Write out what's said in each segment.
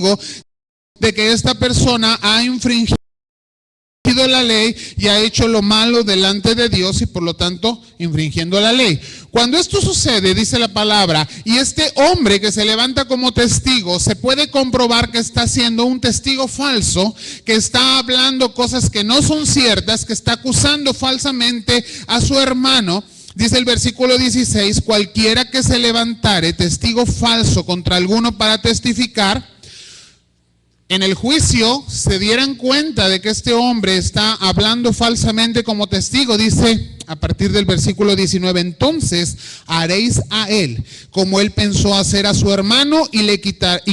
testigo de que esta persona ha infringido la ley y ha hecho lo malo delante de Dios y por lo tanto infringiendo la ley. Cuando esto sucede, dice la palabra, y este hombre que se levanta como testigo, se puede comprobar que está siendo un testigo falso, que está hablando cosas que no son ciertas, que está acusando falsamente a su hermano. Dice el versículo 16, cualquiera que se levantare testigo falso contra alguno para testificar, en el juicio se dieran cuenta de que este hombre está hablando falsamente como testigo. Dice a partir del versículo 19, entonces haréis a él como él pensó hacer a su hermano y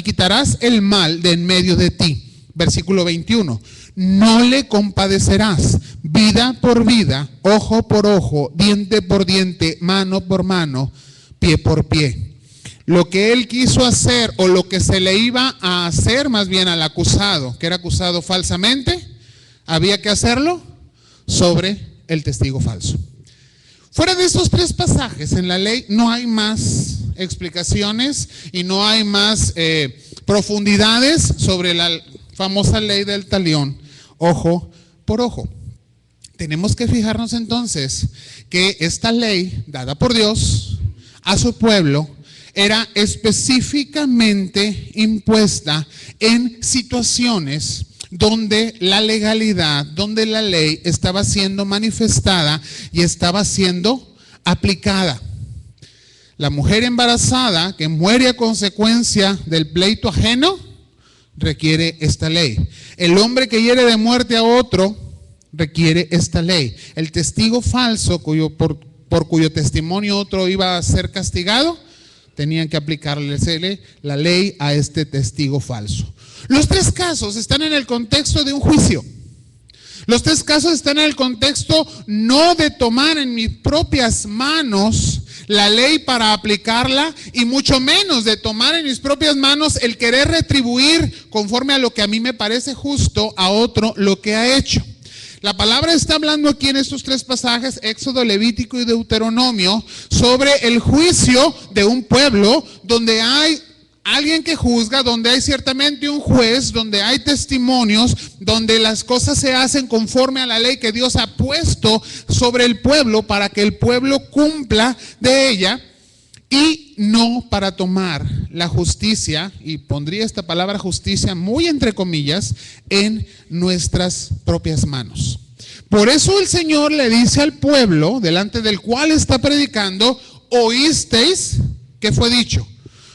quitarás el mal de en medio de ti. Versículo 21, no le compadecerás, vida por vida, ojo por ojo, diente por diente, mano por mano, pie por pie. Lo que él quiso hacer, o lo que se le iba a hacer más bien al acusado, que era acusado falsamente, había que hacerlo sobre el testigo falso. Fuera de estos tres pasajes en la ley no hay más explicaciones y no hay más profundidades sobre la famosa ley del talión, ojo por ojo. Tenemos que fijarnos entonces que esta ley dada por Dios a su pueblo era específicamente impuesta en situaciones donde la legalidad, donde la ley estaba siendo manifestada y estaba siendo aplicada. La mujer embarazada que muere a consecuencia del pleito ajeno requiere esta ley. El hombre que hiere de muerte a otro requiere esta ley. El testigo falso por cuyo testimonio otro iba a ser castigado, tenían que aplicarle la ley a este testigo falso. Los tres casos están en el contexto de un juicio. Los tres casos están en el contexto no de tomar en mis propias manos la ley para aplicarla, y mucho menos de tomar en mis propias manos el querer retribuir conforme a lo que a mí me parece justo a otro lo que ha hecho. La palabra está hablando aquí en estos tres pasajes, Éxodo, Levítico y Deuteronomio, sobre el juicio de un pueblo donde hay alguien que juzga, donde hay ciertamente un juez, donde hay testimonios, donde las cosas se hacen conforme a la ley que Dios ha puesto sobre el pueblo para que el pueblo cumpla de ella, y no para tomar la justicia, y pondría esta palabra justicia muy entre comillas, en nuestras propias manos. Por eso el Señor le dice al pueblo delante del cual está predicando, oísteis que fue dicho.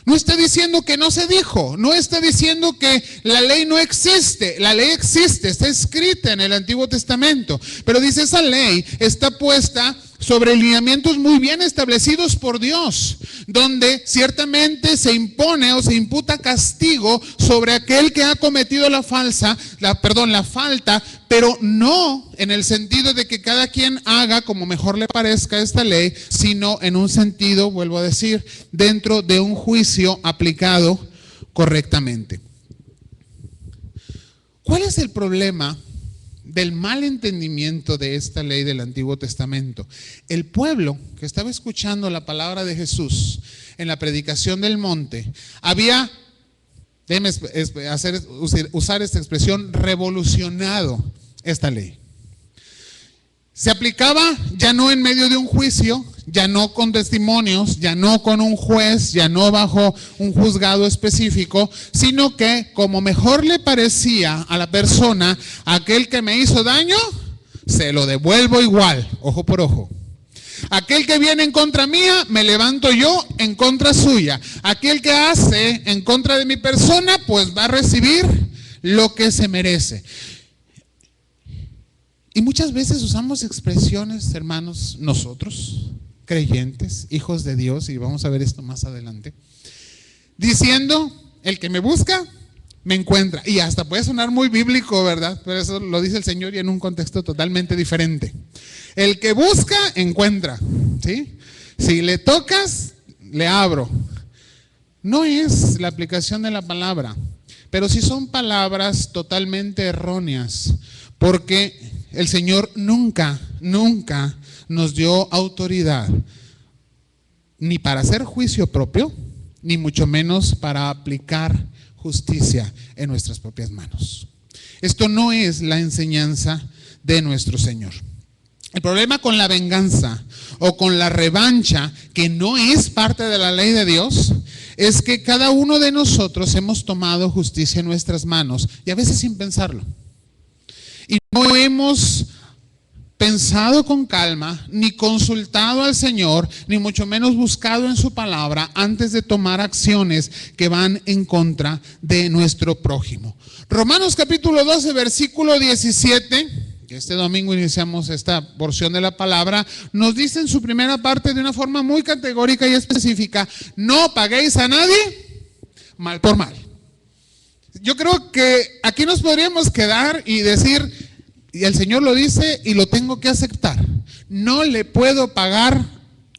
No está diciendo que no se dijo, no está diciendo que la ley no existe. La ley existe, está escrita en el Antiguo Testamento, pero dice esa ley está puesta sobre lineamientos muy bien establecidos por Dios, donde ciertamente se impone o se imputa castigo sobre aquel que ha cometido la falta, pero no en el sentido de que cada quien haga como mejor le parezca esta ley, sino en un sentido, vuelvo a decir, dentro de un juicio aplicado correctamente. ¿Cuál es el problema del mal entendimiento de esta ley del Antiguo Testamento? El pueblo que estaba escuchando la palabra de Jesús en la predicación del monte había, déjeme usar esta expresión, revolucionado esta ley. Se aplicaba ya no en medio de un juicio, ya no con testimonios, ya no con un juez, ya no bajo un juzgado específico, sino que como mejor le parecía a la persona, aquel que me hizo daño, se lo devuelvo igual, ojo por ojo. Aquel que viene en contra mía, me levanto yo en contra suya. Aquel que hace en contra de mi persona, pues va a recibir lo que se merece. Y muchas veces usamos expresiones, hermanos, nosotros, creyentes, hijos de Dios, y vamos a ver esto más adelante, diciendo, el que me busca, me encuentra. Y hasta puede sonar muy bíblico, ¿verdad? Pero eso lo dice el Señor y en un contexto totalmente diferente. El que busca, encuentra, ¿sí? Si le tocas, le abro. No es la aplicación de la palabra, pero sí son palabras totalmente erróneas, porque el Señor nunca nos dio autoridad ni para hacer juicio propio, ni mucho menos para aplicar justicia en nuestras propias manos. Esto no es la enseñanza de nuestro Señor. El problema con la venganza o con la revancha, que no es parte de la ley de Dios, es que cada uno de nosotros hemos tomado justicia en nuestras manos, y a veces sin pensarlo. Y no hemos pensado con calma, ni consultado al Señor, ni mucho menos buscado en su palabra antes de tomar acciones que van en contra de nuestro prójimo. Romanos capítulo 12, versículo 17, que este domingo iniciamos esta porción de la palabra, nos dice en su primera parte de una forma muy categórica y específica: no paguéis a nadie mal por mal. Yo creo que aquí nos podríamos quedar y decir, y el Señor lo dice y lo tengo que aceptar: no le puedo pagar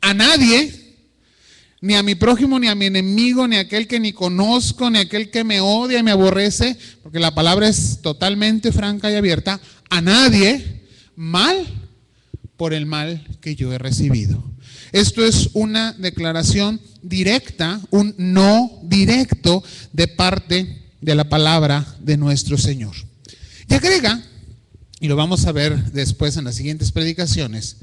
a nadie, ni a mi prójimo, ni a mi enemigo, ni a aquel que ni conozco, ni a aquel que me odia y me aborrece, porque la palabra es totalmente franca y abierta, a nadie mal por el mal que yo he recibido. Esto es una declaración directa, un no directo de parte de la palabra de nuestro Señor. Y agrega, y lo vamos a ver después en las siguientes predicaciones: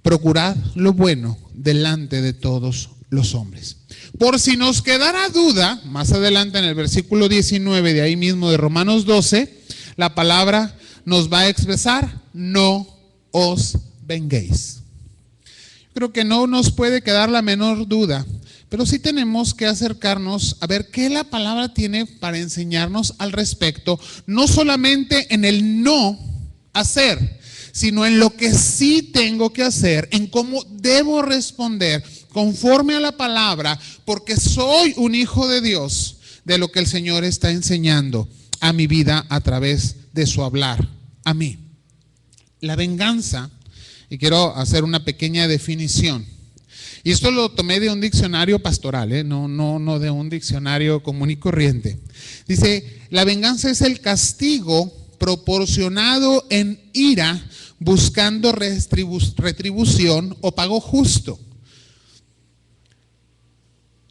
procurad lo bueno delante de todos los hombres. Por si nos quedara duda, más adelante en el versículo 19 de ahí mismo de Romanos 12, la palabra nos va a expresar: no os venguéis. Creo que no nos puede quedar la menor duda, pero sí tenemos que acercarnos a ver qué la palabra tiene para enseñarnos al respecto, no solamente en el no hacer, sino en lo que sí tengo que hacer, en cómo debo responder conforme a la palabra, porque soy un hijo de Dios, de lo que el Señor está enseñando a mi vida a través de su hablar a mí. La venganza, y quiero hacer una pequeña definición, y esto lo tomé de un diccionario pastoral, no de un diccionario común y corriente. Dice: la venganza es el castigo proporcionado en ira, buscando retribución o pago justo.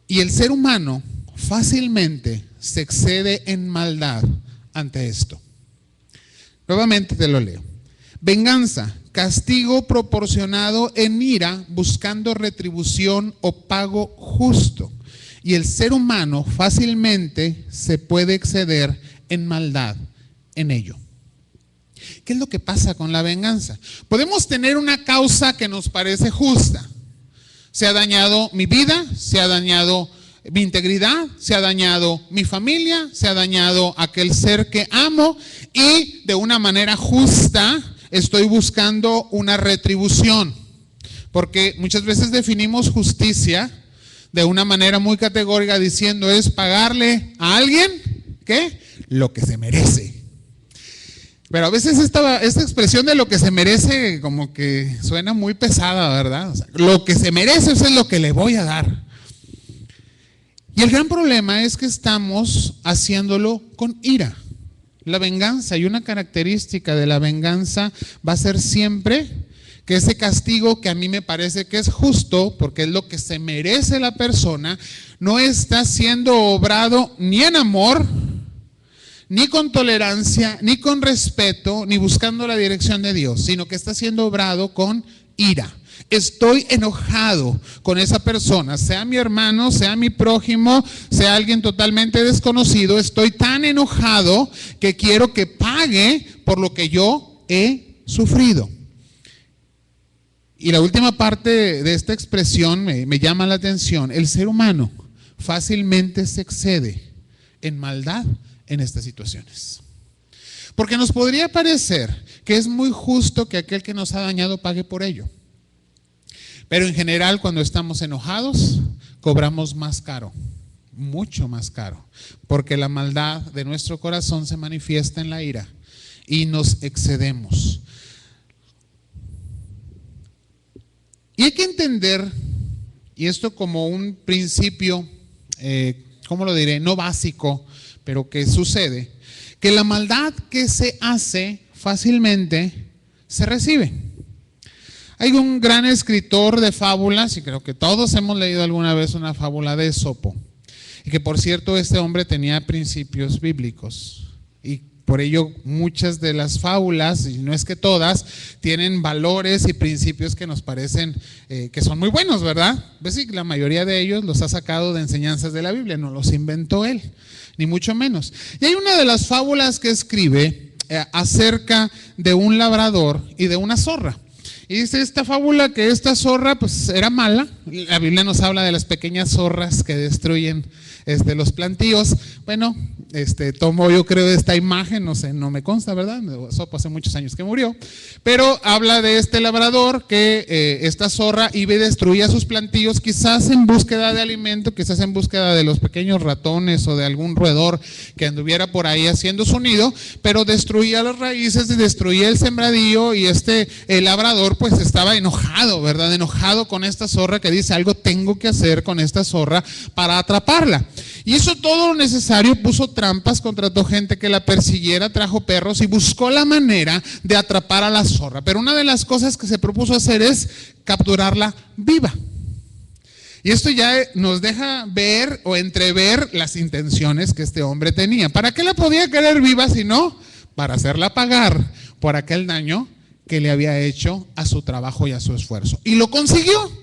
Y el ser humano fácilmente se excede en maldad ante esto. Nuevamente te lo leo. Venganza: castigo proporcionado en ira, buscando retribución o pago justo. Y el ser humano fácilmente se puede exceder en maldad en ello. ¿Qué es lo que pasa con la venganza? Podemos tener una causa que nos parece justa. Se ha dañado mi vida, se ha dañado mi integridad, se ha dañado mi familia, se ha dañado aquel ser que amo, y de una manera justa estoy buscando una retribución. Porque muchas veces definimos justicia de una manera muy categórica, diciendo es pagarle a alguien, ¿qué? Lo que se merece. Pero a veces esta expresión de lo que se merece como que suena muy pesada, ¿verdad? O sea, lo que se merece, eso es lo que le voy a dar. Y el gran problema es que estamos haciéndolo con ira. La venganza, y una característica de la venganza va a ser siempre que ese castigo, que a mí me parece que es justo, porque es lo que se merece la persona, no está siendo obrado ni en amor, ni con tolerancia, ni con respeto, ni buscando la dirección de Dios, sino que está siendo obrado con ira. Estoy enojado con esa persona, sea mi hermano, sea mi prójimo, sea alguien totalmente desconocido. Estoy tan enojado que quiero que pague por lo que yo he sufrido. Y la última parte de esta expresión me llama la atención. El ser humano fácilmente se excede en maldad en estas situaciones. Porque nos podría parecer que es muy justo que aquel que nos ha dañado pague por ello. Pero en general, cuando estamos enojados, cobramos más caro, mucho más caro, porque la maldad de nuestro corazón se manifiesta en la ira y nos excedemos. Y hay que entender, y esto como un principio, ¿cómo lo diré? No básico, pero que sucede, que la maldad que se hace fácilmente se recibe. Hay un gran escritor de fábulas, y creo que todos hemos leído alguna vez una fábula de Esopo. Y que por cierto este hombre tenía principios bíblicos. Y por ello muchas de las fábulas, y no es que todas, tienen valores y principios que nos parecen que son muy buenos, ¿verdad? Pues sí, la mayoría de ellos los ha sacado de enseñanzas de la Biblia, no los inventó él, ni mucho menos. Y hay una de las fábulas que escribe acerca de un labrador y de una zorra. Y dice esta fábula que esta zorra pues era mala. La Biblia nos habla de las pequeñas zorras que destruyen los plantíos. Bueno, tomo yo creo esta imagen, no sé, no me consta, ¿verdad? Sopo hace muchos años que murió. Pero habla de este labrador que esta zorra iba y destruía sus plantíos, quizás en búsqueda de alimento, quizás en búsqueda de los pequeños ratones o de algún roedor que anduviera por ahí haciendo su nido, pero destruía las raíces y destruía el sembradío, y el labrador pues estaba enojado, ¿verdad? Enojado con esta zorra, que dice: algo tengo que hacer con esta zorra para atraparla. Y hizo todo lo necesario, puso trampas, contrató gente que la persiguiera, trajo perros y buscó la manera de atrapar a la zorra. Pero una de las cosas que se propuso hacer es capturarla viva. Y esto ya nos deja ver o entrever las intenciones que este hombre tenía. ¿Para qué la podía querer viva si no? Para hacerla pagar por aquel daño que le había hecho a su trabajo y a su esfuerzo. Y lo consiguió.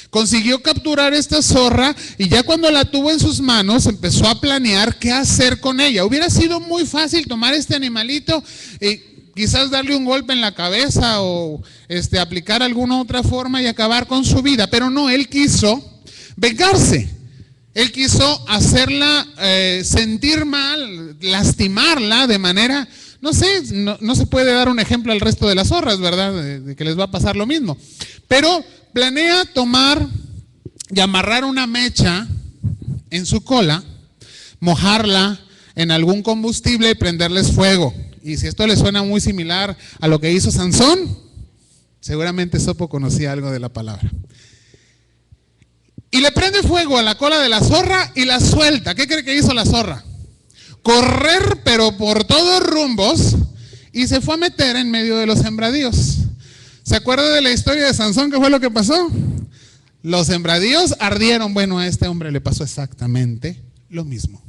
Consiguió capturar esta zorra, y ya cuando la tuvo en sus manos empezó a planear qué hacer con ella. Hubiera sido muy fácil tomar este animalito y quizás darle un golpe en la cabeza o aplicar alguna otra forma y acabar con su vida, pero no, él quiso vengarse. Él quiso hacerla sentir mal, lastimarla de manera, no sé, no se puede dar un ejemplo al resto de las zorras, ¿verdad? De que les va a pasar lo mismo. Pero planea tomar y amarrar una mecha en su cola, mojarla en algún combustible y prenderles fuego. Y si esto le suena muy similar a lo que hizo Sansón, seguramente Sopo conocía algo de la palabra. Y le prende fuego a la cola de la zorra y la suelta. ¿Qué cree que hizo la zorra? Correr, pero por todos rumbos, y se fue a meter en medio de los sembradíos. ¿Se acuerda de la historia de Sansón? ¿Qué fue lo que pasó? Los sembradíos ardieron. Bueno, a este hombre le pasó exactamente lo mismo.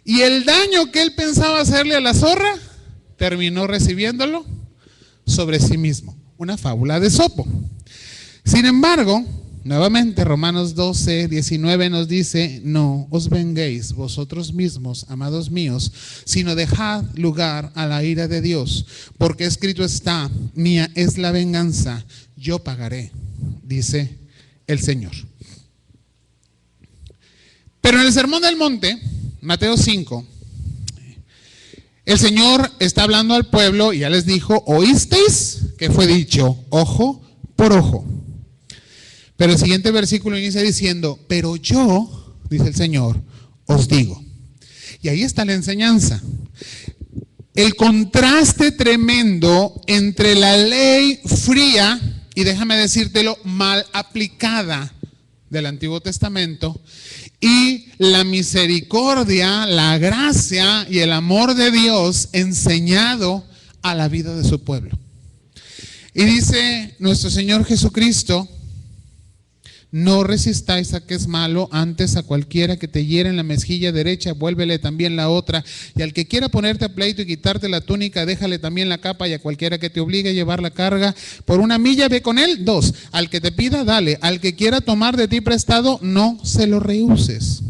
Y el daño que él pensaba hacerle a la zorra, terminó recibiéndolo sobre sí mismo. Una fábula de Sopo. Sin embargo, nuevamente Romanos 12:19 nos dice: no os venguéis vosotros mismos, amados míos, sino dejad lugar a la ira de Dios, porque escrito está: mía es la venganza, yo pagaré, dice el Señor. Pero en el Sermón del Monte, Mateo 5, el Señor está hablando al pueblo y ya les dijo: oísteis que fue dicho ojo por ojo. Pero el siguiente versículo inicia diciendo: pero yo, dice el Señor, os digo. Y ahí está la enseñanza. El contraste tremendo entre la ley fría y, déjame decírtelo, mal aplicada del Antiguo Testamento, y la misericordia, la gracia y el amor de Dios enseñado a la vida de su pueblo. Y dice nuestro Señor Jesucristo: no resistáis a que es malo, antes a cualquiera que te hiere en la mejilla derecha, vuélvele también la otra. Y al que quiera ponerte a pleito y quitarte la túnica, déjale también la capa. Y a cualquiera que te obligue a llevar la carga por una milla, ve con él 2. Al que te pida, dale. Al que quiera tomar de ti prestado, no se lo rehuses.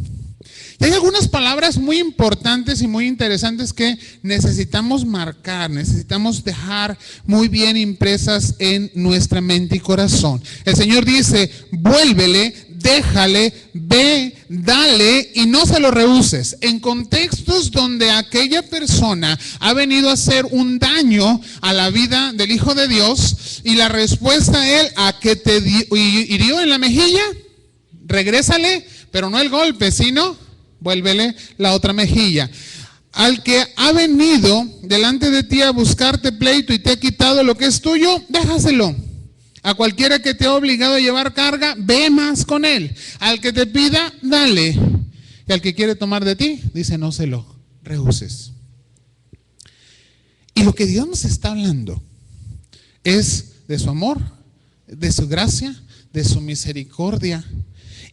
Y hay algunas palabras muy importantes y muy interesantes que necesitamos marcar, necesitamos dejar muy bien impresas en nuestra mente y corazón. El Señor dice: vuélvele, déjale, ve, dale y no se lo rehuses. En contextos donde aquella persona ha venido a hacer un daño a la vida del Hijo de Dios, y la respuesta a él: a que te hirió en la mejilla, regrésale, pero no el golpe, sino vuélvele la otra mejilla. Al que ha venido delante de ti a buscarte pleito y te ha quitado lo que es tuyo, déjaselo. A cualquiera que te ha obligado a llevar carga, ve más con él. Al que te pida, dale. Y al que quiere tomar de ti, dice: no se lo rehuses. Y lo que Dios nos está hablando es de su amor, de su gracia, de su misericordia,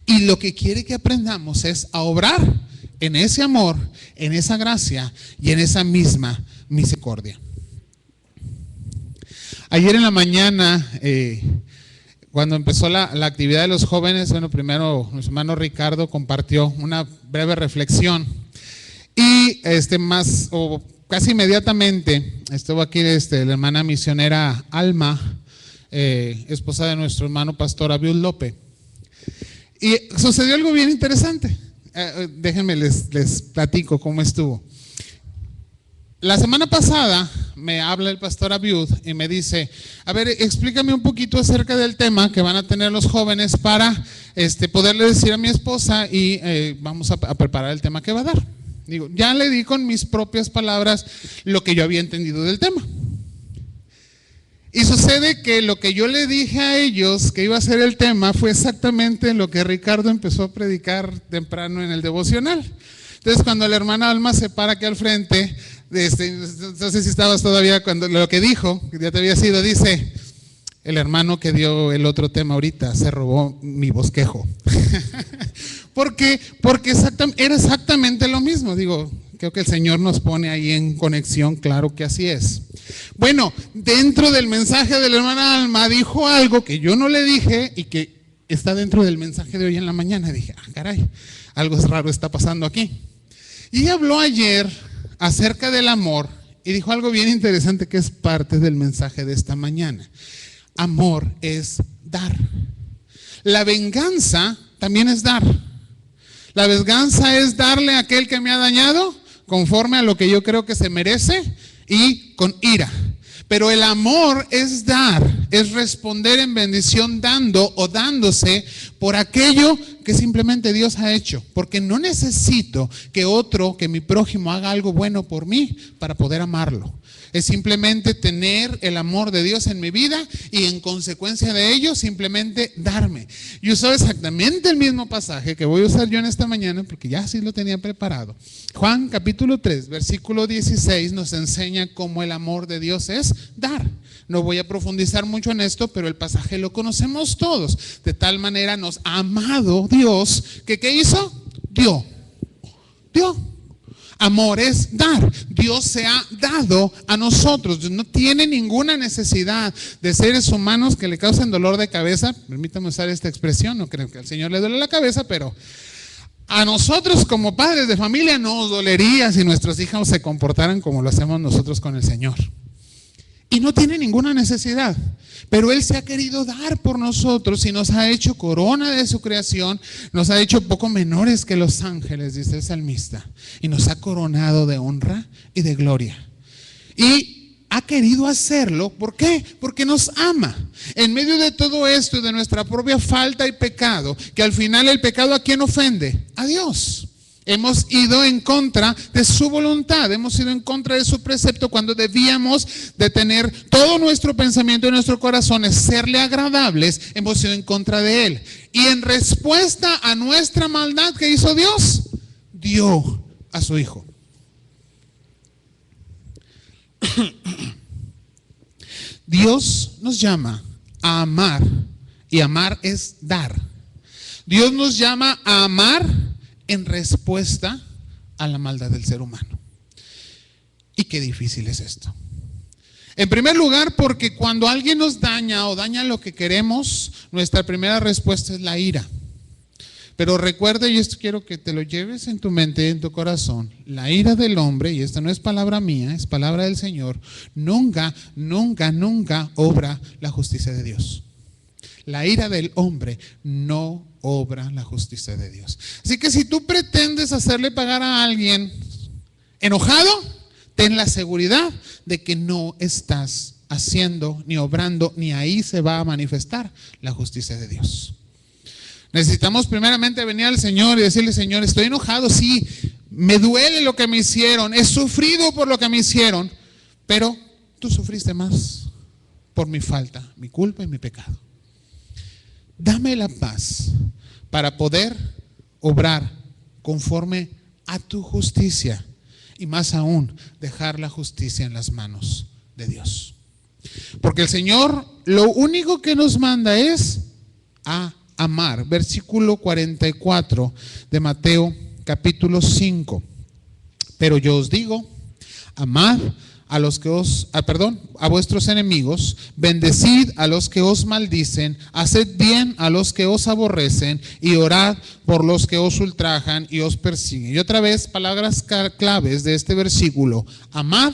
Y lo que quiere que aprendamos es a obrar en ese amor, en esa gracia y en esa misma misericordia. Ayer en la mañana, cuando empezó la actividad de los jóvenes, bueno, primero nuestro hermano Ricardo compartió una breve reflexión y casi inmediatamente estuvo aquí la hermana misionera Alma, esposa de nuestro hermano pastor Abiud López. Y sucedió algo bien interesante. Déjenme les platico cómo estuvo. La semana pasada me habla el pastor Abiud y me dice: a ver, explícame un poquito acerca del tema que van a tener los jóvenes para poderle decir a mi esposa y vamos a preparar el tema que va a dar. Digo, ya le di con mis propias palabras lo que yo había entendido del tema. Y sucede que lo que yo le dije a ellos que iba a ser el tema fue exactamente lo que Ricardo empezó a predicar temprano en el devocional. Entonces, cuando la hermana Alma se para aquí al frente, no sé si estabas todavía cuando lo que dijo, que ya te había sido, dice: el hermano que dio el otro tema ahorita se robó mi bosquejo. Porque era exactamente lo mismo. Digo, creo que el Señor nos pone ahí en conexión, claro que así es. Bueno, dentro del mensaje de la hermana Alma dijo algo que yo no le dije y que está dentro del mensaje de hoy en la mañana. Dije, caray, algo raro está pasando aquí. Y habló ayer acerca del amor y dijo algo bien interesante que es parte del mensaje de esta mañana. Amor es dar. La venganza también es dar. La venganza es darle a aquel que me ha dañado conforme a lo que yo creo que se merece y con ira. Pero el amor es dar, es responder en bendición dando o dándose por aquello que simplemente Dios ha hecho. Porque no necesito que mi prójimo haga algo bueno por mí para poder amarlo. Es simplemente tener el amor de Dios en mi vida y en consecuencia de ello simplemente darme. Yo usé exactamente el mismo pasaje que voy a usar yo en esta mañana porque ya sí lo tenía preparado. Juan capítulo 3, versículo 16 nos enseña cómo el amor de Dios es dar. No voy a profundizar mucho en esto, pero el pasaje lo conocemos todos. De tal manera nos ha amado Dios que ¿qué hizo? Dio. Amor es dar. Dios se ha dado a nosotros. No tiene ninguna necesidad de seres humanos que le causen dolor de cabeza. Permítame usar esta expresión, no creo que al Señor le duele la cabeza, pero a nosotros como padres de familia nos dolería si nuestros hijos se comportaran como lo hacemos nosotros con el Señor. Y no tiene ninguna necesidad, pero Él se ha querido dar por nosotros y nos ha hecho corona de su creación, nos ha hecho poco menores que los ángeles, dice el salmista, y nos ha coronado de honra y de gloria. Y ha querido hacerlo, ¿por qué? Porque nos ama. En medio de todo esto y de nuestra propia falta y pecado, que al final el pecado ¿a quién ofende? A Dios. Hemos ido en contra de su voluntad, hemos ido en contra de su precepto cuando debíamos de tener todo nuestro pensamiento y nuestro corazón es serle agradables, hemos ido en contra de Él. Y en respuesta a nuestra maldad, ¿qué hizo Dios? Dio a su Hijo. Dios nos llama a amar y amar es dar. Dios nos llama a amar en respuesta a la maldad del ser humano. Y qué difícil es esto. En primer lugar, porque cuando alguien nos daña o daña lo que queremos, nuestra primera respuesta es la ira. Pero recuerda, y esto quiero que te lo lleves en tu mente y en tu corazón, la ira del hombre, y esta no es palabra mía, es palabra del Señor, nunca obra la justicia de Dios. La ira del hombre no obra la justicia de Dios. Así que si tú pretendes hacerle pagar a alguien enojado, ten la seguridad de que no estás haciendo ni obrando, ni ahí se va a manifestar la justicia de Dios. Necesitamos primeramente venir al Señor y decirle: Señor, estoy enojado, sí, me duele lo que me hicieron, he sufrido por lo que me hicieron, pero tú sufriste más por mi falta, mi culpa y mi pecado. Dame la paz para poder obrar conforme a tu justicia y más aún dejar la justicia en las manos de Dios. Porque el Señor lo único que nos manda es a amar. Versículo 44 de Mateo capítulo 5. Pero yo os digo, amad a vuestros enemigos, bendecid a los que os maldicen, haced bien a los que os aborrecen y orad por los que os ultrajan y os persiguen. Y otra vez, palabras claves de este versículo: amad,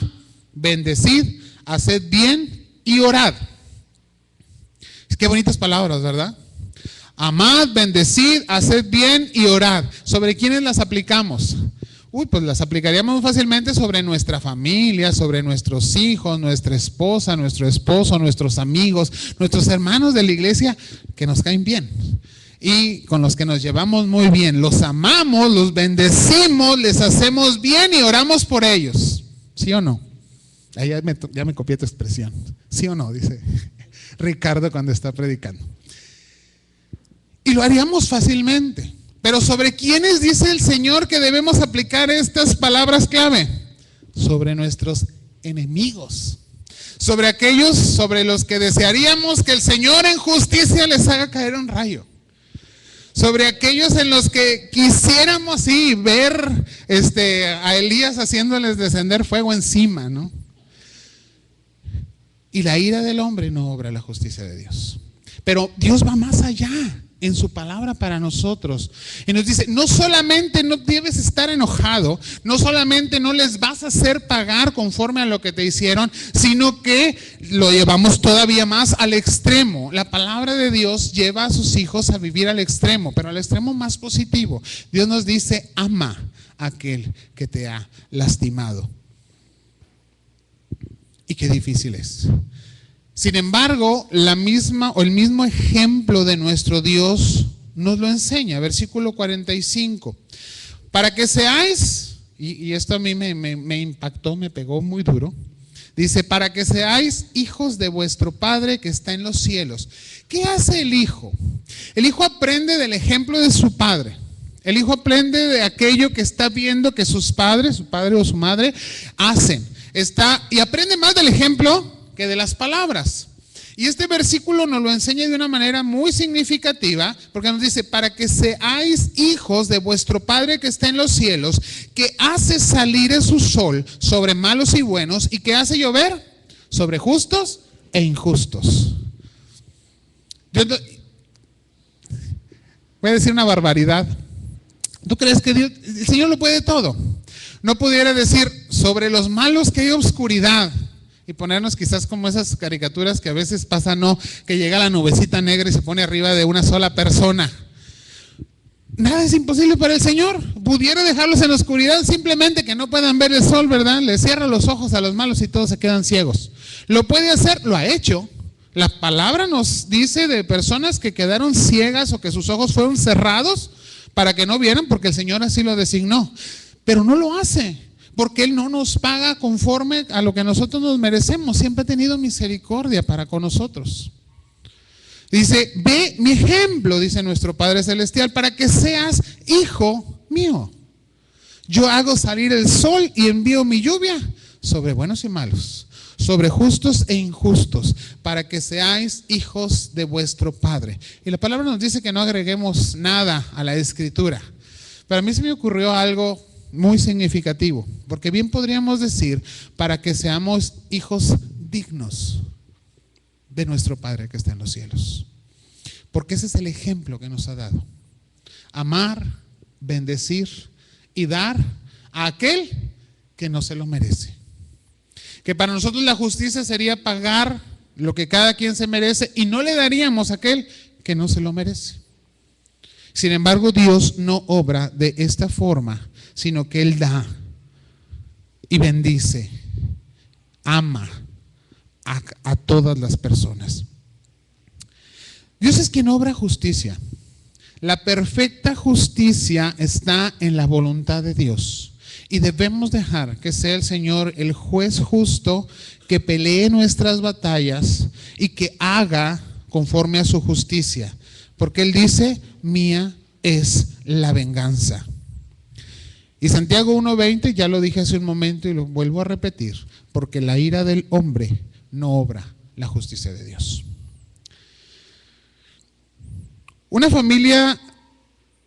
bendecid, haced bien y orad. Qué bonitas palabras, ¿verdad? Amad, bendecid, haced bien y orad. ¿Sobre quiénes las aplicamos? Pues las aplicaríamos muy fácilmente sobre nuestra familia, sobre nuestros hijos, nuestra esposa, nuestro esposo, nuestros amigos, nuestros hermanos de la iglesia que nos caen bien y con los que nos llevamos muy bien. Los amamos, los bendecimos, les hacemos bien y oramos por ellos. ¿Sí o no? Ahí ya me copié tu expresión. ¿Sí o no? Dice Ricardo cuando está predicando. Y lo haríamos fácilmente. Pero ¿sobre quiénes dice el Señor que debemos aplicar estas palabras clave? Sobre nuestros enemigos. Sobre aquellos sobre los que desearíamos que el Señor en justicia les haga caer un rayo. Sobre aquellos en los que quisiéramos ver a Elías haciéndoles descender fuego encima, ¿no? Y la ira del hombre no obra la justicia de Dios. Pero Dios va más allá en su palabra para nosotros. Y nos dice, no solamente no debes estar enojado, no solamente no les vas a hacer pagar conforme a lo que te hicieron, sino que lo llevamos todavía más al extremo. La palabra de Dios lleva a sus hijos a vivir al extremo, pero al extremo más positivo. Dios nos dice, ama a aquel que te ha lastimado. Y qué difícil es. Sin embargo, el mismo ejemplo de nuestro Dios nos lo enseña. Versículo 45. Para que seáis, y esto a mí me impactó, me pegó muy duro. Dice, para que seáis hijos de vuestro Padre que está en los cielos. ¿Qué hace el hijo? El hijo aprende del ejemplo de su padre. El hijo aprende de aquello que está viendo que sus padres, su padre o su madre, hacen. Y aprende más del ejemplo que de las palabras. Y este versículo nos lo enseña de una manera muy significativa, porque nos dice, para que seáis hijos de vuestro Padre que está en los cielos, que hace salir su sol sobre malos y buenos, y que hace llover sobre justos e injustos. Voy a decir una barbaridad. ¿Tú crees que el Señor lo puede todo? No pudiera decir, sobre los malos que hay oscuridad, y ponernos quizás como esas caricaturas que a veces pasan, ¿no? Que llega la nubecita negra y se pone arriba de una sola persona. Nada es imposible para el Señor. Pudiera dejarlos en la oscuridad, simplemente que no puedan ver el sol, ¿verdad? Le cierra los ojos a los malos y todos se quedan ciegos. Lo puede hacer, lo ha hecho. La palabra nos dice de personas que quedaron ciegas o que sus ojos fueron cerrados para que no vieran, porque el Señor así lo designó. Pero no lo hace, porque Él no nos paga conforme a lo que nosotros nos merecemos. Siempre ha tenido misericordia para con nosotros. Dice, ve mi ejemplo, dice nuestro Padre Celestial, para que seas hijo mío. Yo hago salir el sol y envío mi lluvia sobre buenos y malos, sobre justos e injustos, para que seáis hijos de vuestro Padre. Y la palabra nos dice que no agreguemos nada a la Escritura. Pero a mí se me ocurrió algo muy significativo, porque bien podríamos decir, para que seamos hijos dignos de nuestro Padre que está en los cielos, porque ese es el ejemplo que nos ha dado: amar, bendecir y dar a aquel que no se lo merece. Que para nosotros la justicia sería pagar lo que cada quien se merece y no le daríamos a aquel que no se lo merece. Sin embargo, Dios no obra de esta forma, sino que Él da y bendice, ama a todas las personas. Dios es quien obra justicia. La perfecta justicia está en la voluntad de Dios. Y debemos dejar que sea el Señor el juez justo que pelee nuestras batallas y que haga conforme a su justicia. Porque Él dice, mía es la venganza. Y Santiago 1:20, ya lo dije hace un momento y lo vuelvo a repetir, porque la ira del hombre no obra la justicia de Dios. Una familia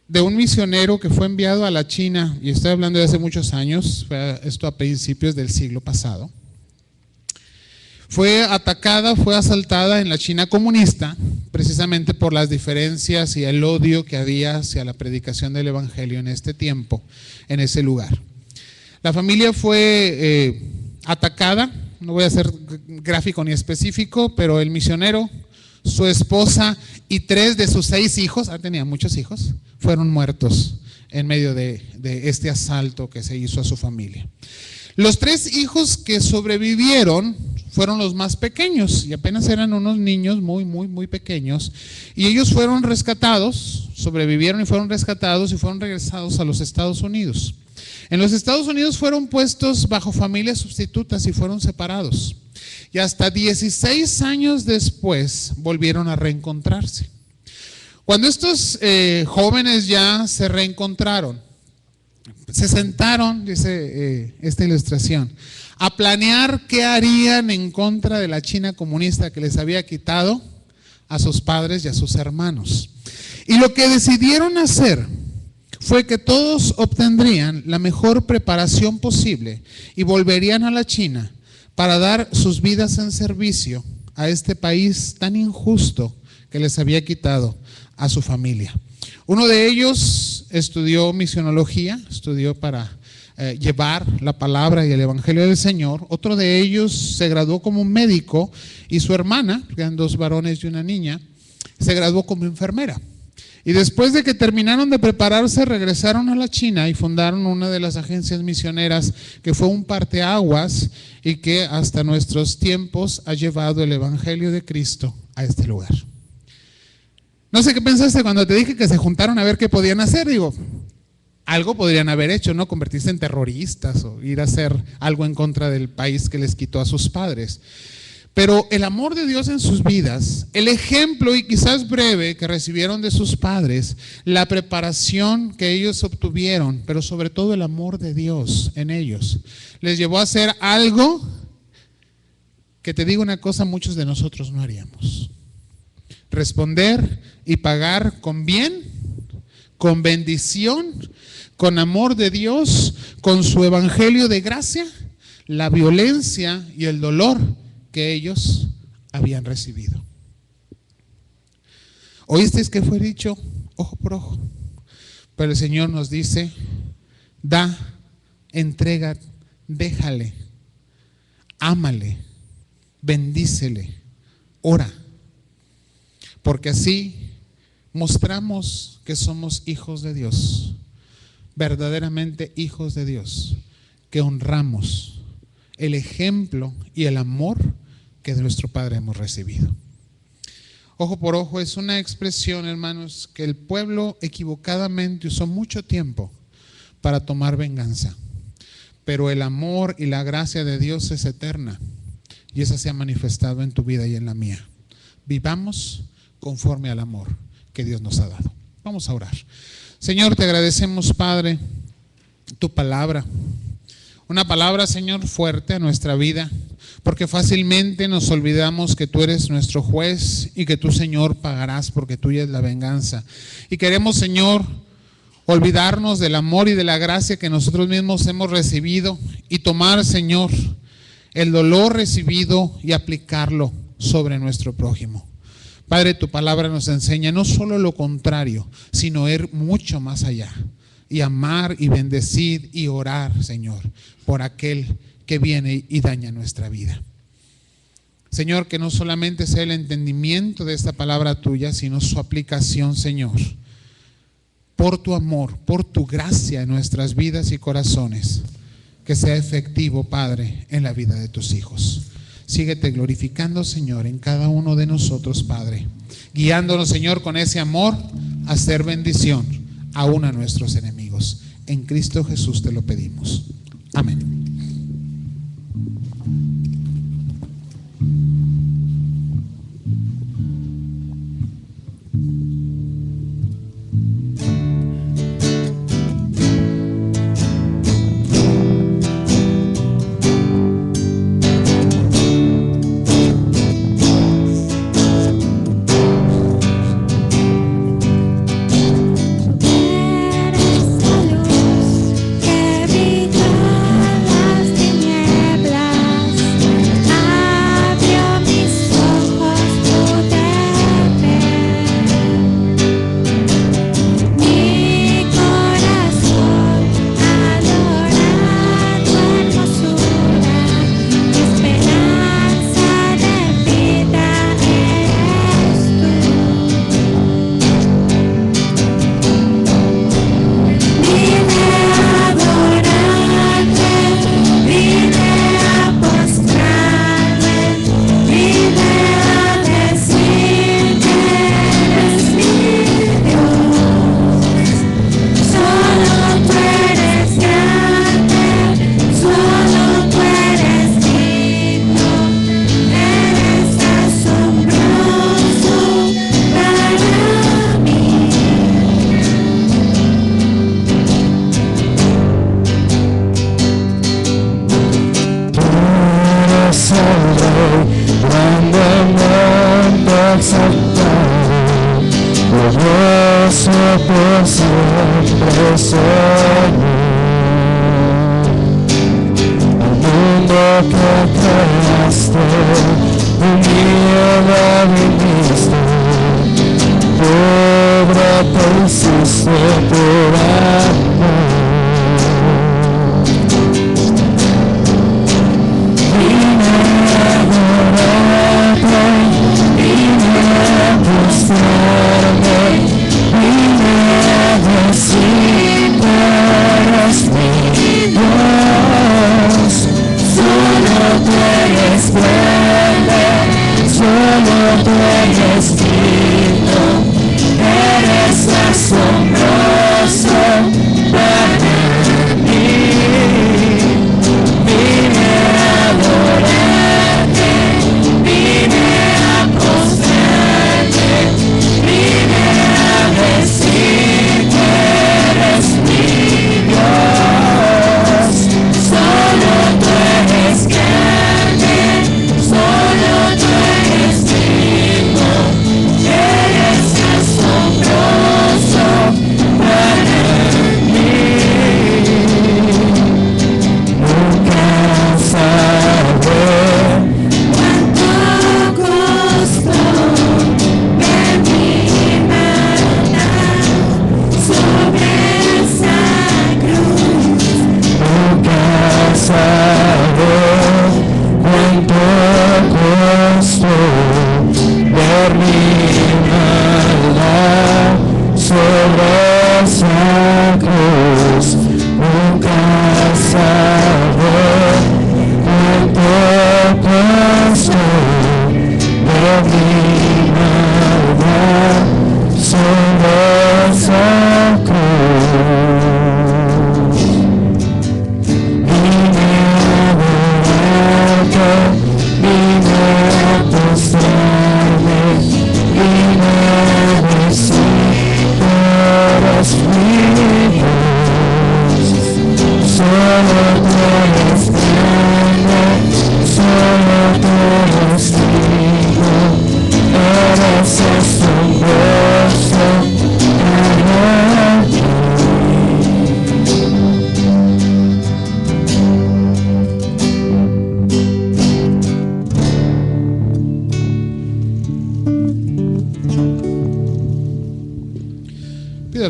de un misionero que fue enviado a la China, y estoy hablando de hace muchos años, fue esto a principios del siglo pasado, fue atacada, fue asaltada en la China comunista, precisamente por las diferencias y el odio que había hacia la predicación del evangelio en este tiempo, en ese lugar. La familia fue atacada, no voy a ser gráfico ni específico, pero el misionero, su esposa y 3 de sus 6 hijos, tenía muchos hijos, fueron muertos en medio de este asalto que se hizo a su familia. Los 3 hijos que sobrevivieron fueron los más pequeños y apenas eran unos niños muy pequeños, y ellos fueron rescatados, sobrevivieron y fueron rescatados y fueron regresados a los Estados Unidos. En los Estados Unidos fueron puestos bajo familias sustitutas y fueron separados. Y hasta 16 años después volvieron a reencontrarse. Cuando estos jóvenes ya se reencontraron, se sentaron, dice esta ilustración, a planear qué harían en contra de la China comunista que les había quitado a sus padres y a sus hermanos. Y lo que decidieron hacer fue que todos obtendrían la mejor preparación posible y volverían a la China para dar sus vidas en servicio a este país tan injusto que les había quitado a su familia. Uno de ellos estudió misionología, estudió para llevar la palabra y el evangelio del Señor. Otro de ellos se graduó como médico y su hermana, que eran 2 varones y una niña, se graduó como enfermera. Y después de que terminaron de prepararse, regresaron a la China y fundaron una de las agencias misioneras que fue un parteaguas y que hasta nuestros tiempos ha llevado el evangelio de Cristo a este lugar. No sé qué pensaste cuando te dije que se juntaron a ver qué podían hacer. Digo, algo podrían haber hecho, ¿no? Convertirse en terroristas o ir a hacer algo en contra del país que les quitó a sus padres. Pero el amor de Dios en sus vidas, el ejemplo y quizás breve que recibieron de sus padres, la preparación que ellos obtuvieron, pero sobre todo el amor de Dios en ellos, les llevó a hacer algo que, te digo una cosa, muchos de nosotros no haríamos. Responder y pagar con bien, con bendición, con amor de Dios, con su evangelio de gracia, la violencia y el dolor que ellos habían recibido. ¿Oísteis que fue dicho ojo por ojo? Pero el Señor nos dice, da, entrega, déjale, ámale, bendícele, ora. Porque así mostramos que somos hijos de Dios, verdaderamente hijos de Dios, que honramos el ejemplo y el amor que de nuestro Padre hemos recibido. Ojo por ojo es una expresión, hermanos, que el pueblo equivocadamente usó mucho tiempo para tomar venganza. Pero el amor y la gracia de Dios es eterna y esa se ha manifestado en tu vida y en la mía. Vivamos conforme al amor que Dios nos ha dado. Vamos a orar. Señor, te agradecemos, Padre, tu palabra. Una palabra, Señor, fuerte a nuestra vida, porque fácilmente nos olvidamos que tú eres nuestro juez y que tú, Señor, pagarás porque tuya es la venganza. Y queremos, Señor, olvidarnos del amor y de la gracia que nosotros mismos hemos recibido y tomar, Señor, el dolor recibido y aplicarlo sobre nuestro prójimo. Padre, tu palabra nos enseña no solo lo contrario, sino ir mucho más allá y amar y bendecir y orar, Señor, por aquel que viene y daña nuestra vida. Señor, que no solamente sea el entendimiento de esta palabra tuya, sino su aplicación, Señor, por tu amor, por tu gracia en nuestras vidas y corazones, que sea efectivo, Padre, en la vida de tus hijos. Síguete glorificando, Señor, en cada uno de nosotros, Padre, guiándonos, Señor, con ese amor a hacer bendición aún a nuestros enemigos. En Cristo Jesús te lo pedimos. Amén.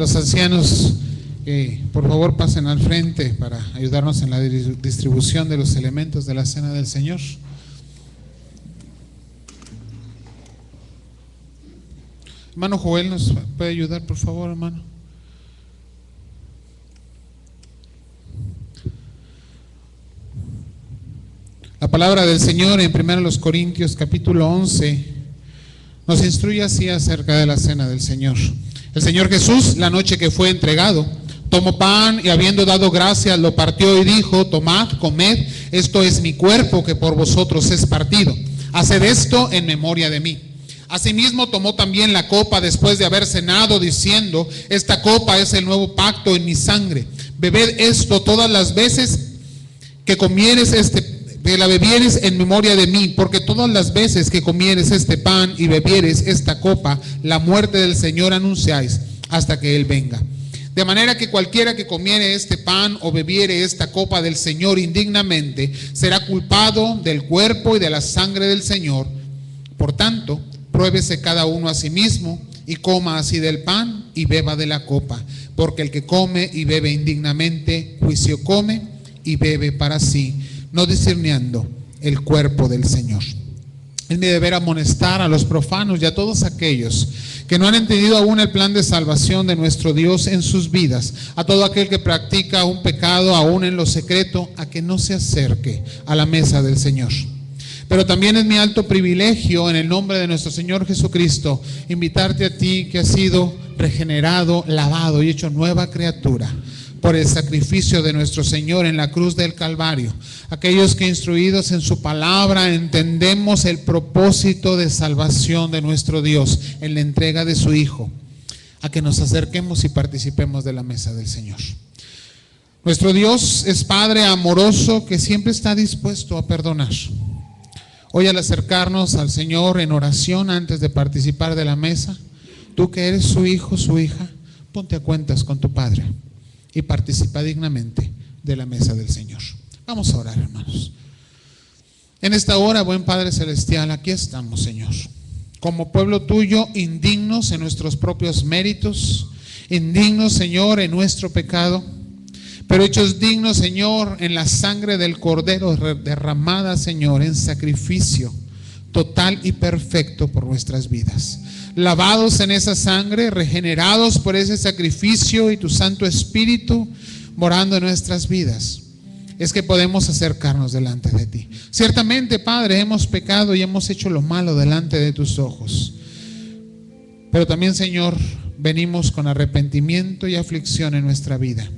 los ancianos, por favor pasen al frente para ayudarnos en la distribución de los elementos de la cena del Señor. Hermano Joel, ¿nos puede ayudar, por favor, hermano? La palabra del Señor en 1 Corintios capítulo 11 nos instruye así acerca de la cena del Señor. El Señor Jesús, la noche que fue entregado, tomó pan y habiendo dado gracias, lo partió y dijo: tomad, comed, esto es mi cuerpo que por vosotros es partido. Haced esto en memoria de mí. Asimismo tomó también la copa después de haber cenado, diciendo: esta copa es el nuevo pacto en mi sangre. Bebed esto todas las veces que comieres que la bebieres en memoria de mí, porque todas las veces que comieres este pan y bebieres esta copa, la muerte del Señor anunciáis hasta que Él venga. De manera que cualquiera que comiere este pan o bebiere esta copa del Señor indignamente, será culpado del cuerpo y de la sangre del Señor. Por tanto, pruébese cada uno a sí mismo y coma así del pan y beba de la copa, porque el que come y bebe indignamente, juicio come y bebe para sí, no discerniendo el cuerpo del Señor. Es mi deber amonestar a los profanos y a todos aquellos que no han entendido aún el plan de salvación de nuestro Dios en sus vidas, a todo aquel que practica un pecado aún en lo secreto, a que no se acerque a la mesa del Señor. Pero también es mi alto privilegio, en el nombre de nuestro Señor Jesucristo, invitarte a ti que has sido regenerado, lavado y hecho nueva criatura por el sacrificio de nuestro Señor en la cruz del Calvario. Aquellos que instruidos en su palabra entendemos el propósito de salvación de nuestro Dios en la entrega de su Hijo, a que nos acerquemos y participemos de la mesa del Señor. Nuestro Dios es Padre amoroso que siempre está dispuesto a perdonar. Hoy, al acercarnos al Señor en oración antes de participar de la mesa, tú que eres su hijo, su hija, ponte a cuentas con tu Padre y participa dignamente de la mesa del Señor. Vamos a orar, hermanos. En esta hora, buen Padre Celestial, aquí estamos, Señor, como pueblo tuyo, indignos en nuestros propios méritos, indignos, Señor, en nuestro pecado, pero hechos dignos, Señor, en la sangre del Cordero derramada, Señor, en sacrificio total y perfecto por nuestras vidas. Lavados en esa sangre, regenerados por ese sacrificio y tu Santo Espíritu morando en nuestras vidas, es que podemos acercarnos delante de ti. Ciertamente, Padre, hemos pecado y hemos hecho lo malo delante de tus ojos, pero también, Señor, venimos con arrepentimiento y aflicción en nuestra vida,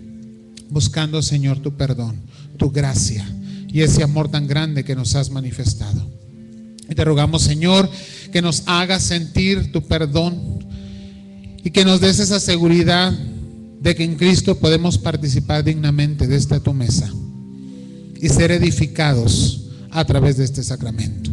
buscando, Señor, tu perdón, tu gracia y ese amor tan grande que nos has manifestado. Y te rogamos, Señor, que nos hagas sentir tu perdón y que nos des esa seguridad de que en Cristo podemos participar dignamente de esta tu mesa y ser edificados a través de este sacramento.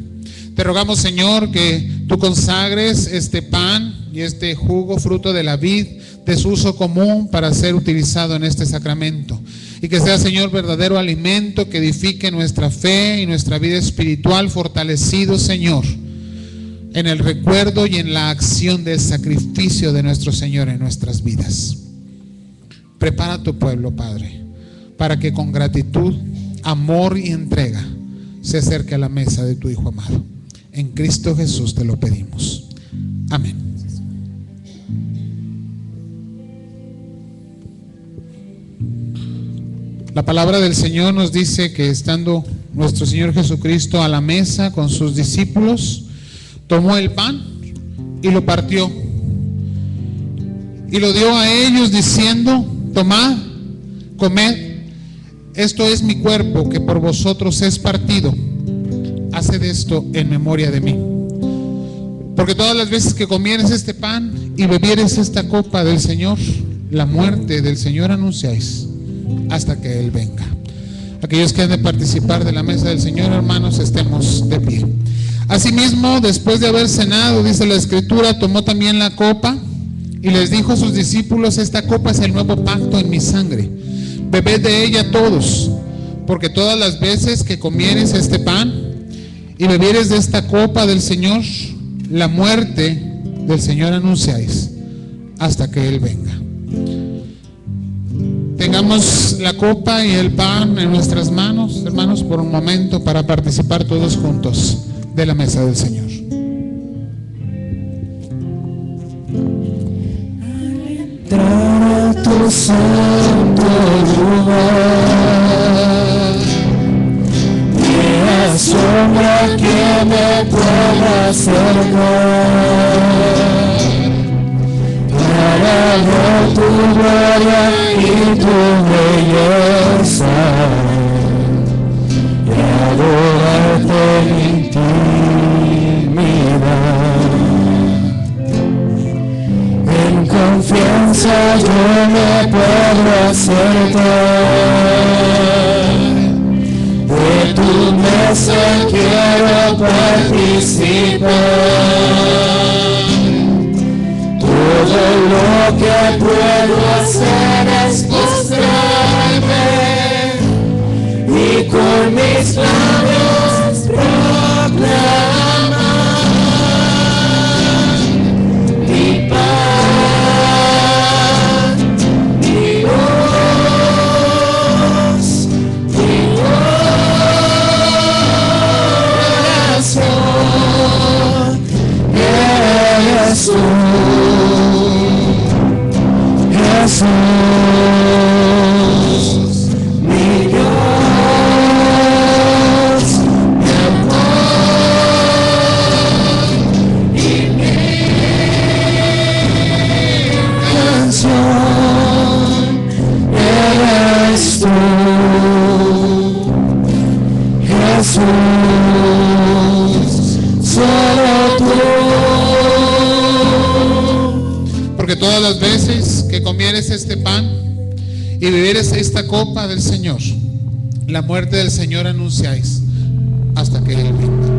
Te rogamos, Señor, que tú consagres este pan y este jugo, fruto de la vid, de su uso común para ser utilizado en este sacramento. Y que sea, Señor, verdadero alimento que edifique nuestra fe y nuestra vida espiritual, fortalecido, Señor, en el recuerdo y en la acción del sacrificio de nuestro Señor en nuestras vidas. Prepara a tu pueblo, Padre, para que con gratitud, amor y entrega se acerque a la mesa de tu Hijo amado. En Cristo Jesús te lo pedimos. Amén. La palabra del Señor nos dice que estando nuestro Señor Jesucristo a la mesa con sus discípulos, tomó el pan y lo partió y lo dio a ellos diciendo: tomad, comed, esto es mi cuerpo que por vosotros es partido, haced esto en memoria de mí. Porque todas las veces que comieres este pan y bebieres esta copa del Señor, la muerte del Señor anunciáis hasta que Él venga. Aquellos que han de participar de la mesa del Señor, hermanos, estemos de pie. Asimismo, después de haber cenado, dice la Escritura, tomó también la copa y les dijo a sus discípulos: esta copa es el nuevo pacto en mi sangre, bebed de ella todos, porque todas las veces que comieres este pan y bebieres de esta copa del Señor, la muerte del Señor anunciáis hasta que Él venga. Tengamos la copa y el pan en nuestras manos, hermanos, por un momento para participar todos juntos de la mesa del Señor. Entrar a tu santo lugar, me asombra que me pueda acercar para ver tu gloria y tu belleza y adorarte en intimidad. En confianza yo me puedo acercar, de tu mesa quiero participar. Todo lo que puedo hacer es postrarme y con mis labios proclamar mi paz, mi voz, mi corazón. Eres tú, Jesús, mi Dios, mi amor y mi canción. Eres tú, Jesús, solo tú. Porque todas las veces que comieres este pan y bebieres esta copa del Señor, la muerte del Señor anunciáis hasta que Él venga.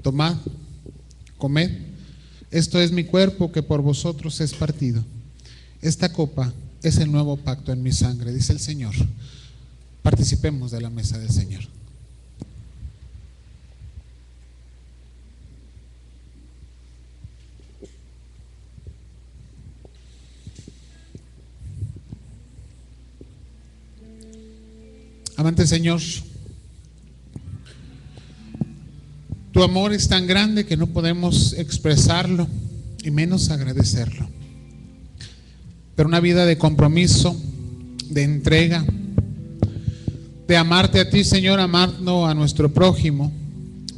Tomad, comed, esto es mi cuerpo que por vosotros es partido. Esta copa es el nuevo pacto en mi sangre, dice el Señor. Participemos de la mesa del Señor. Amante Señor, tu amor es tan grande que no podemos expresarlo y menos agradecerlo. Pero una vida de compromiso, de entrega, de amarte a ti, Señor, amando a nuestro prójimo,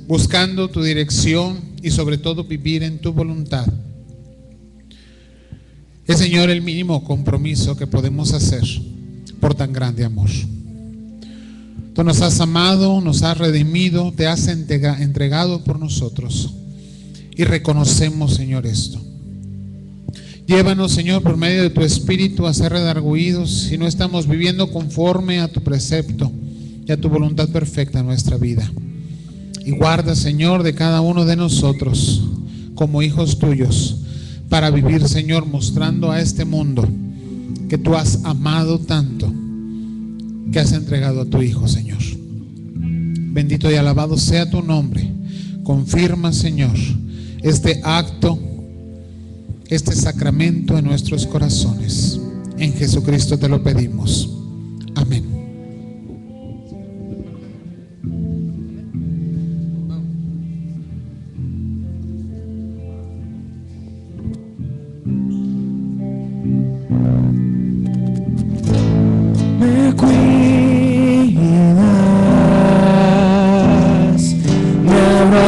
buscando tu dirección y sobre todo vivir en tu voluntad. Es, Señor, el mínimo compromiso que podemos hacer por tan grande amor. Tú nos has amado, nos has redimido, te has entregado por nosotros y reconocemos, Señor, esto. Llévanos, Señor, por medio de tu Espíritu a ser redarguidos si no estamos viviendo conforme a tu precepto y a tu voluntad perfecta en nuestra vida. Y guarda, Señor, de cada uno de nosotros como hijos tuyos para vivir, Señor, mostrando a este mundo que tú has amado tanto, que has entregado a tu Hijo, Señor. Bendito y alabado sea tu nombre. Confirma, Señor, este acto, este sacramento en nuestros corazones. En Jesucristo te lo pedimos. Amén. Me cuidas, me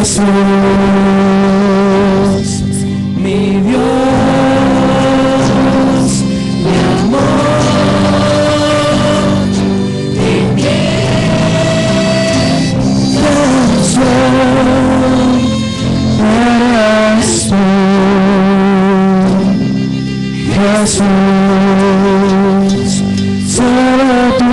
Jesús, mi Dios, mi amor, mi bendición, eres tú, Jesús, solo tú.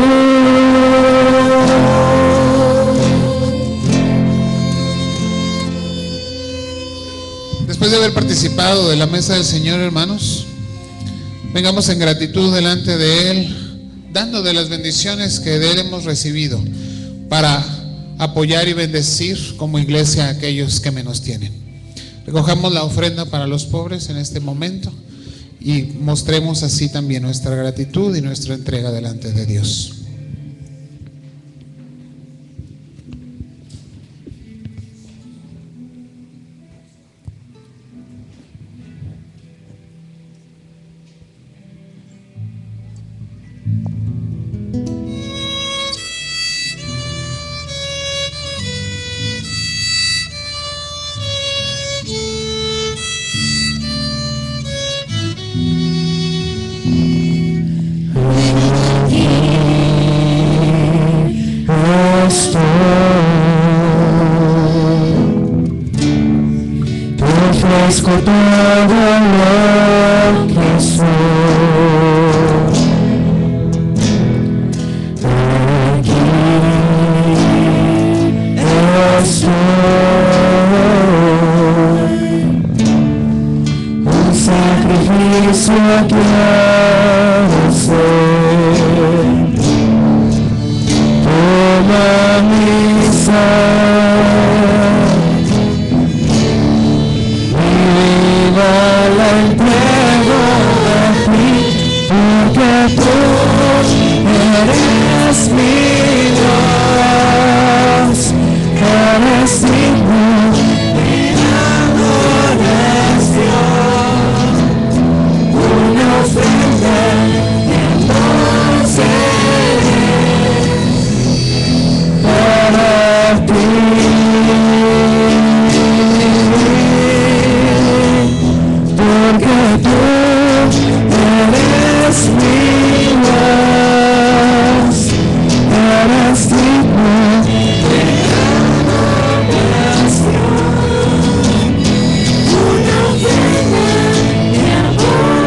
Después de haber participado de la mesa del Señor, hermanos, vengamos en gratitud delante de Él, dando de las bendiciones que de Él hemos recibido para apoyar y bendecir como iglesia a aquellos que menos tienen. Recojamos la ofrenda para los pobres en este momento y mostremos así también nuestra gratitud y nuestra entrega delante de Dios. Te ofrezco todo lo que soy. Aquí estoy, un sacrificio quiero ser. Toma mi ser, mi vida la entrego a ti, porque tú eres mi Dios, eres digno de adoración, una ofrenda entonces para ti, porque tú eres mi Dios, eres digno de adoración, una ofrenda de amor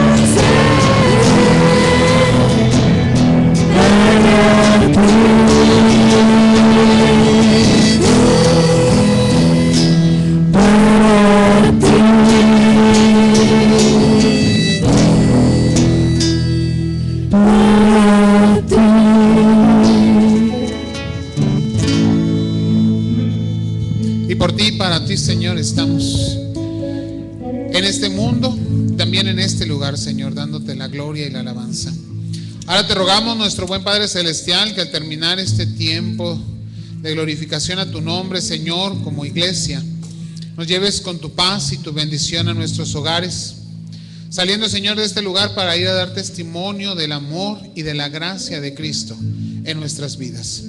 para ti. Y por ti, para ti, Señor, estamos en este mundo, también en este lugar, Señor, dándote la gloria y la alabanza. Ahora te rogamos, nuestro buen Padre Celestial, que al terminar este tiempo de glorificación a tu nombre, Señor, como iglesia, nos lleves con tu paz y tu bendición a nuestros hogares, saliendo, Señor, de este lugar para ir a dar testimonio del amor y de la gracia de Cristo en nuestras vidas.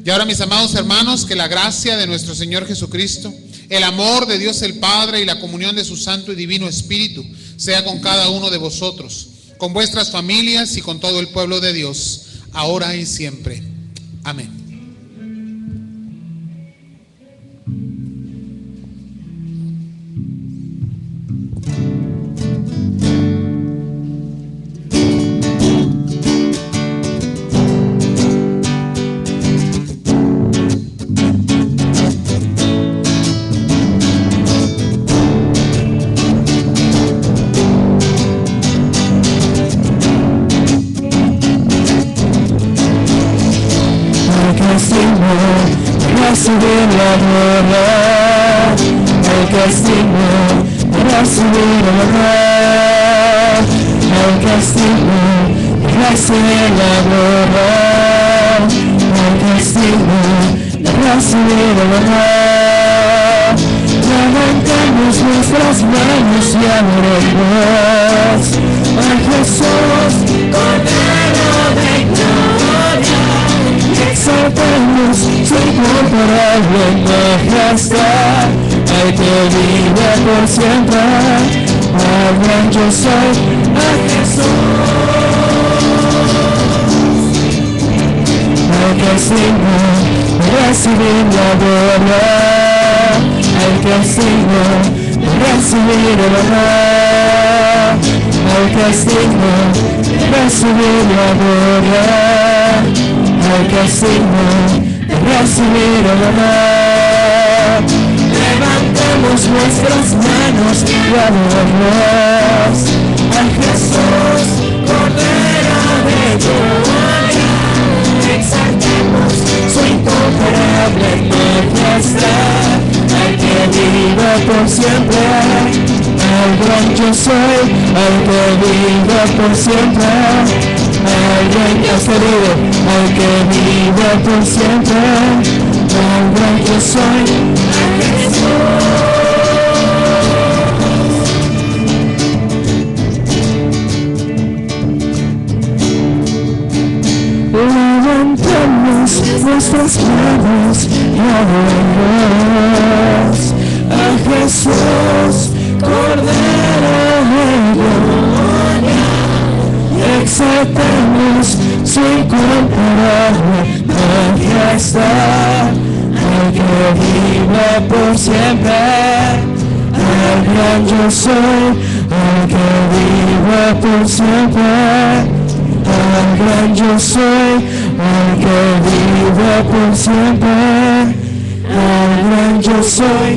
Y ahora, mis amados hermanos, que la gracia de nuestro Señor Jesucristo, el amor de Dios el Padre y la comunión de su Santo y Divino Espíritu sea con cada uno de vosotros, con vuestras familias y con todo el pueblo de Dios, ahora y siempre. Amén. Recibir la gloria, el castigo, recibir el honor, el castigo, recibir la gloria, el castigo, recibir el honor. Levantemos nuestras manos y adoremos a Jesús, Cordero de gloria. Exaltemos su incomparable majestad, al que vive por siempre, al gran yo soy, a Jesús, al que sigo, recibir la gloria, al que sigo, recibir el honor, al que sigo, recibir la gloria, al que sigo, recibir el honor. Levantemos nuestras manos y adoremos a Jesús, Cordero de gloria. Exaltemos su incomparable majestad, al que vive por siempre, al gran yo soy, al que vive por siempre, al gran yo soy, al que vive por siempre, al gran yo soy, a Jesús. Levantamos nuestras manos y adoramos a Jesús, Cordero de gloria. Exaltamos su incomparable majestad, al que vive por siempre, al gran yo soy, al que vive por siempre, al gran yo soy, al que vive por siempre, al gran yo soy.